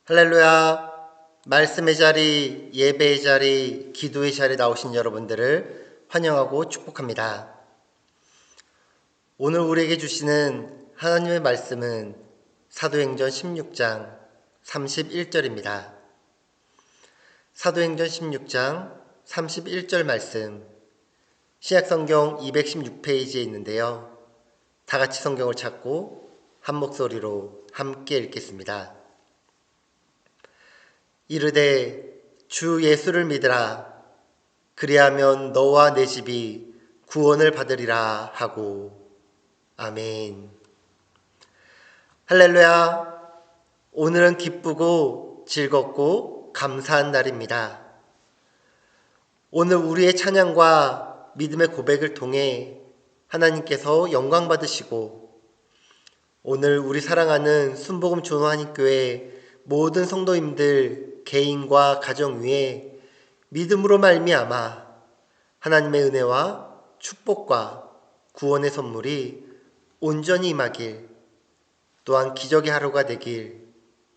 할렐루야. 말씀의 자리, 예배의 자리, 기도의 자리에 나오신 여러분들을 환영하고 축복합니다. 오늘 우리에게 주시는 하나님의 말씀은 사도행전 16장 31절입니다. 사도행전 16장 31절 말씀, 신약성경 216페이지에 있는데요. 다 같이 성경을 찾고 한 목소리로 함께 읽겠습니다. 이르되 주 예수를 믿으라. 그리하면 너와 내 집이 구원을 받으리라 하고. 아멘. 할렐루야. 오늘은 기쁘고 즐겁고 감사한 날입니다. 오늘 우리의 찬양과 믿음의 고백을 통해 하나님께서 영광 받으시고, 오늘 우리 사랑하는 순복음 존화한인교회 모든 성도님들 개인과 가정 위에 믿음으로 말미암아 하나님의 은혜와 축복과 구원의 선물이 온전히 임하길, 또한 기적의 하루가 되길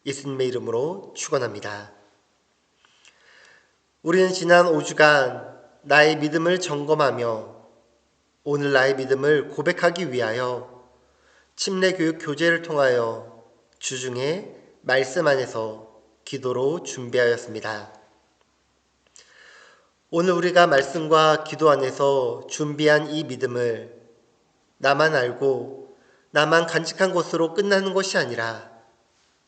예수님의 이름으로 축원합니다. 우리는 지난 5주간 나의 믿음을 점검하며 오늘 나의 믿음을 고백하기 위하여 침례교육 교제를 통하여 주중에 말씀 안에서 기도로 준비하였습니다. 오늘 우리가 말씀과 기도 안에서 준비한 이 믿음을 나만 알고 나만 간직한 것으로 끝나는 것이 아니라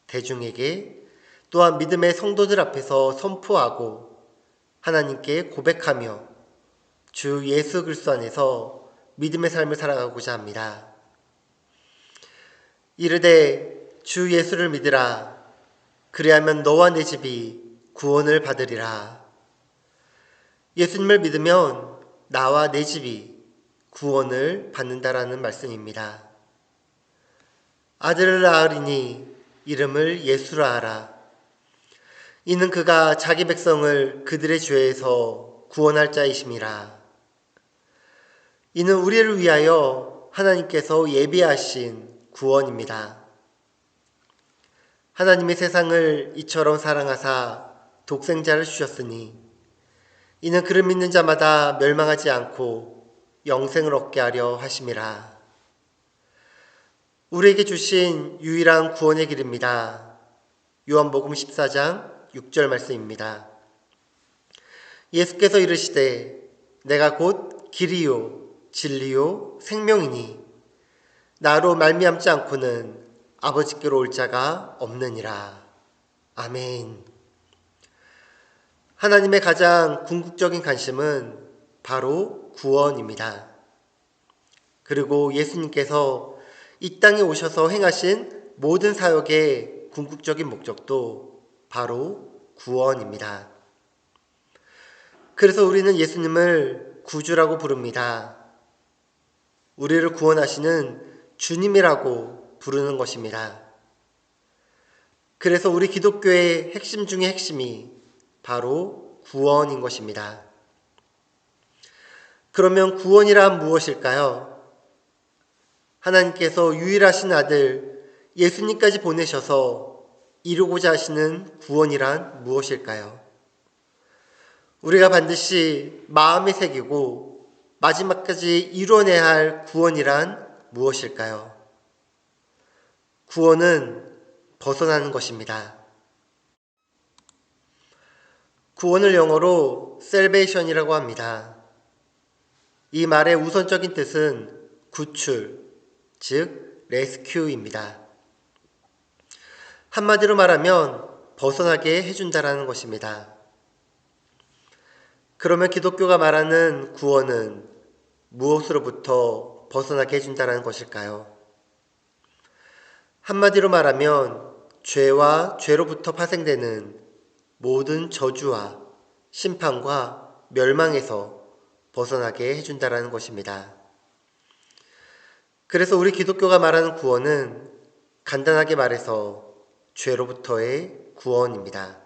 대중에게, 또한 믿음의 성도들 앞에서 선포하고 하나님께 고백하며 주 예수 그리스도 안에서 믿음의 삶을 살아가고자 합니다. 이르되 주 예수를 믿으라. 그리하면 너와 내 집이 구원을 받으리라. 예수님을 믿으면 나와 내 집이 구원을 받는다라는 말씀입니다. 아들을 낳으리니 이름을 예수라 하라. 이는 그가 자기 백성을 그들의 죄에서 구원할 자이심이라. 이는 우리를 위하여 하나님께서 예비하신 구원입니다. 하나님이 세상을 이처럼 사랑하사 독생자를 주셨으니 이는 그를 믿는 자마다 멸망하지 않고 영생을 얻게 하려 하심이라. 우리에게 주신 유일한 구원의 길입니다. 요한복음 14장 6절 말씀입니다. 예수께서 이르시되 내가 곧 길이요 진리요 생명이니 나로 말미암지 않고는 아버지께로 올 자가 없느니라. 아멘. 하나님의 가장 궁극적인 관심은 바로 구원입니다. 그리고 예수님께서 이 땅에 오셔서 행하신 모든 사역의 궁극적인 목적도 바로 구원입니다. 그래서 우리는 예수님을 구주라고 부릅니다. 우리를 구원하시는 주님이라고 부르는 것입니다. 그래서 우리 기독교의 핵심 중의 핵심이 바로 구원인 것입니다. 그러면 구원이란 무엇일까요? 하나님께서 유일하신 아들 예수님까지 보내셔서 이루고자 하시는 구원이란 무엇일까요? 우리가 반드시 마음에 새기고 마지막까지 이루어내야 할 구원이란 무엇일까요? 구원은 벗어나는 것입니다. 구원을 영어로 salvation이라고 합니다. 이 말의 우선적인 뜻은 구출, 즉 rescue입니다. 한마디로 말하면 벗어나게 해준다라는 것입니다. 그러면 기독교가 말하는 구원은 무엇으로부터 벗어나게 해준다라는 것일까요? 한마디로 말하면 죄와 죄로부터 파생되는 모든 저주와 심판과 멸망에서 벗어나게 해준다라는 것입니다. 그래서 우리 기독교가 말하는 구원은 간단하게 말해서 죄로부터의 구원입니다.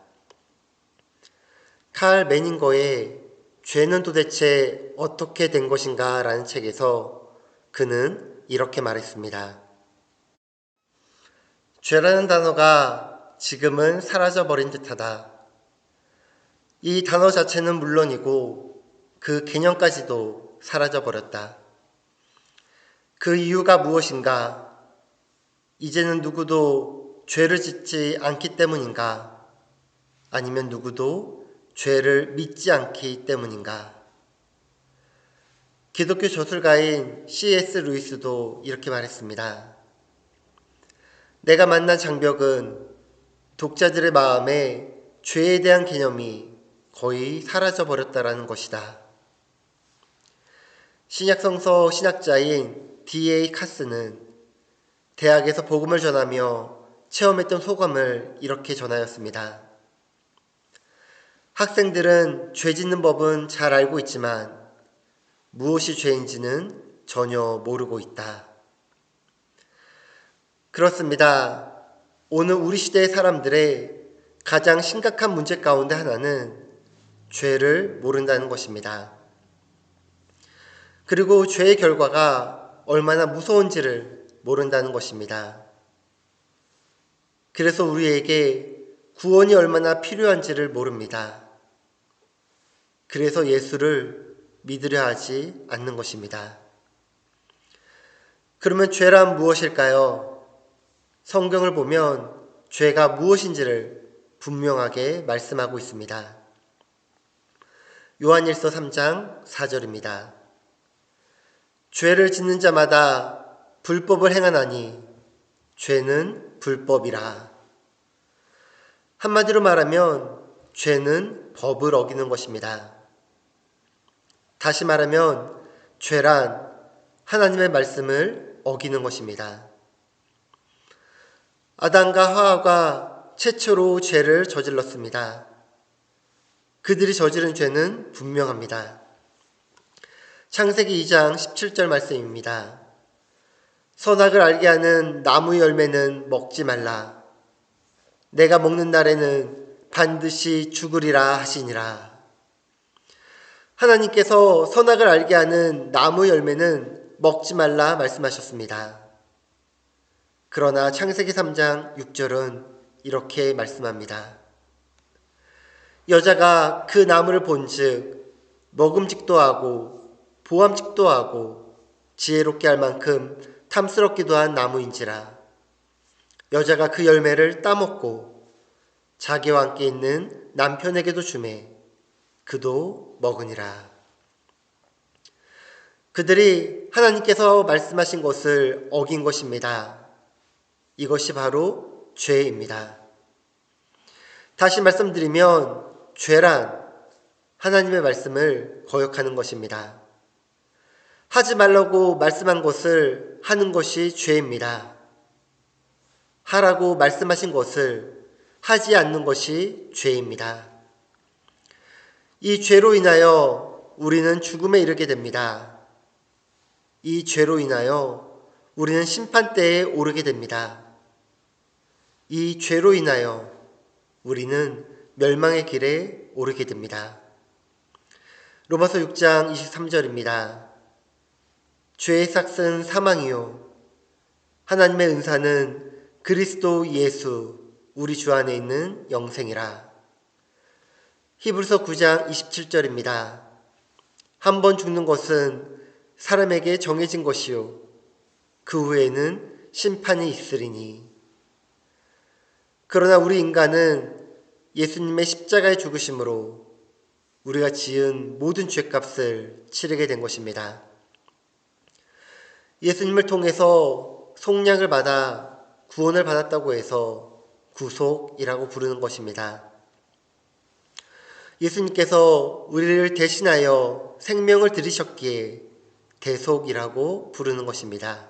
칼 메닝거의 죄는 도대체 어떻게 된 것인가 라는 책에서 그는 이렇게 말했습니다. 죄라는 단어가 지금은 사라져버린 듯하다. 이 단어 자체는 물론이고 그 개념까지도 사라져버렸다. 그 이유가 무엇인가? 이제는 누구도 죄를 짓지 않기 때문인가? 아니면 누구도 죄를 믿지 않기 때문인가? 기독교 저술가인 C.S. 루이스도 이렇게 말했습니다. 내가 만난 장벽은 독자들의 마음에 죄에 대한 개념이 거의 사라져 버렸다라는 것이다. 신약성서 신학자인 D.A. 카스는 대학에서 복음을 전하며 체험했던 소감을 이렇게 전하였습니다. 학생들은 죄 짓는 법은 잘 알고 있지만 무엇이 죄인지는 전혀 모르고 있다. 그렇습니다. 오늘 우리 시대의 사람들의 가장 심각한 문제 가운데 하나는 죄를 모른다는 것입니다. 그리고 죄의 결과가 얼마나 무서운지를 모른다는 것입니다. 그래서 우리에게 구원이 얼마나 필요한지를 모릅니다. 그래서 예수를 믿으려 하지 않는 것입니다. 그러면 죄란 무엇일까요? 성경을 보면 죄가 무엇인지를 분명하게 말씀하고 있습니다. 요한일서 3장 4절입니다. 죄를 짓는 자마다 불법을 행하나니 죄는 불법이라. 한마디로 말하면 죄는 법을 어기는 것입니다. 다시 말하면 죄란 하나님의 말씀을 어기는 것입니다. 아담과 하와가 최초로 죄를 저질렀습니다. 그들이 저지른 죄는 분명합니다. 창세기 2장 17절 말씀입니다. 선악을 알게 하는 나무 열매는 먹지 말라. 내가 먹는 날에는 반드시 죽으리라 하시니라. 하나님께서 선악을 알게 하는 나무 열매는 먹지 말라 말씀하셨습니다. 그러나 창세기 3장 6절은 이렇게 말씀합니다. 여자가 그 나무를 본즉 먹음직도 하고 보암직도 하고 지혜롭게 할 만큼 탐스럽기도 한 나무인지라. 여자가 그 열매를 따먹고 자기와 함께 있는 남편에게도 주매 그도 먹으니라. 그들이 하나님께서 말씀하신 것을 어긴 것입니다. 이것이 바로 죄입니다. 다시 말씀드리면 죄란 하나님의 말씀을 거역하는 것입니다. 하지 말라고 말씀한 것을 하는 것이 죄입니다. 하라고 말씀하신 것을 하지 않는 것이 죄입니다. 이 죄로 인하여 우리는 죽음에 이르게 됩니다. 이 죄로 인하여 우리는 심판대에 오르게 됩니다. 이 죄로 인하여 우리는 멸망의 길에 오르게 됩니다. 로마서 6장 23절입니다. 죄의 삭은 사망이요 하나님의 은사는 그리스도 예수 우리 주 안에 있는 영생이라. 히브리서 9장 27절입니다. 한 번 죽는 것은 사람에게 정해진 것이요 그 후에는 심판이 있으리니. 그러나 우리 인간은 예수님의 십자가의 죽으심으로 우리가 지은 모든 죄값을 치르게 된 것입니다. 예수님을 통해서 속량을 받아 구원을 받았다고 해서 구속이라고 부르는 것입니다. 예수님께서 우리를 대신하여 생명을 들이셨기에 대속이라고 부르는 것입니다.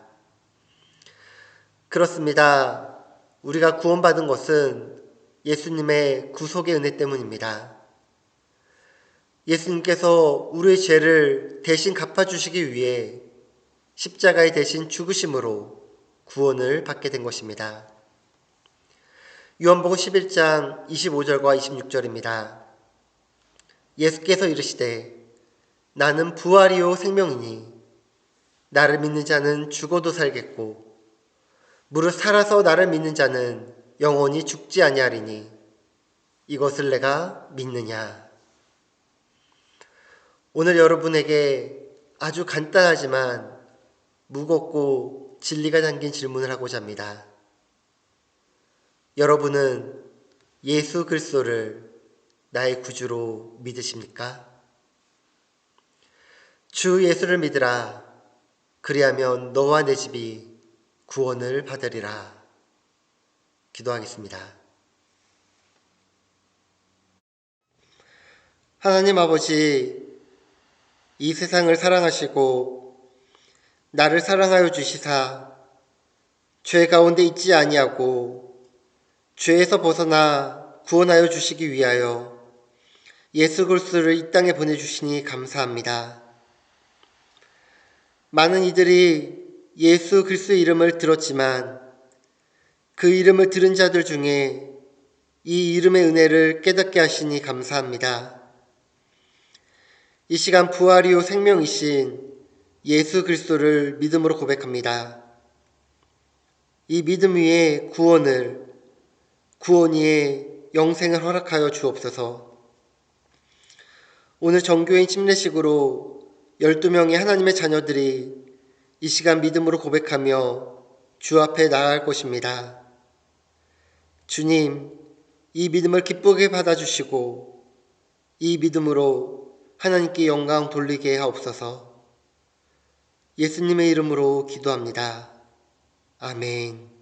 그렇습니다. 우리가 구원받은 것은 예수님의 구속의 은혜 때문입니다. 예수님께서 우리의 죄를 대신 갚아주시기 위해 십자가에 대신 죽으심으로 구원을 받게 된 것입니다. 요한복음 11장 25절과 26절입니다. 예수께서 이르시되 나는 부활이요 생명이니 나를 믿는 자는 죽어도 살겠고 무릇 살아서 나를 믿는 자는 영원히 죽지 아니하리니 이것을 내가 믿느냐. 오늘 여러분에게 아주 간단하지만 무겁고 진리가 담긴 질문을 하고자 합니다. 여러분은 예수 그리스도를 나의 구주로 믿으십니까? 주 예수를 믿으라. 그리하면 너와 내 집이 구원을 받으리라. 기도하겠습니다. 하나님 아버지, 이 세상을 사랑하시고 나를 사랑하여 주시사 죄 가운데 있지 아니하고 죄에서 벗어나 구원하여 주시기 위하여 예수 그리스도를 이 땅에 보내주시니 감사합니다. 많은 이들이 예수 그리스도의 이름을 들었지만 그 이름을 들은 자들 중에 이 이름의 은혜를 깨닫게 하시니 감사합니다. 이 시간 부활이요 생명이신 예수 그리스도를 믿음으로 고백합니다. 이 믿음 위에 구원 위에 영생을 허락하여 주옵소서. 오늘 정교인 침례식으로 12명의 하나님의 자녀들이 이 시간 믿음으로 고백하며 주 앞에 나아갈 것입니다. 주님, 이 믿음을 기쁘게 받아주시고 이 믿음으로 하나님께 영광 돌리게 하옵소서. 예수님의 이름으로 기도합니다. 아멘.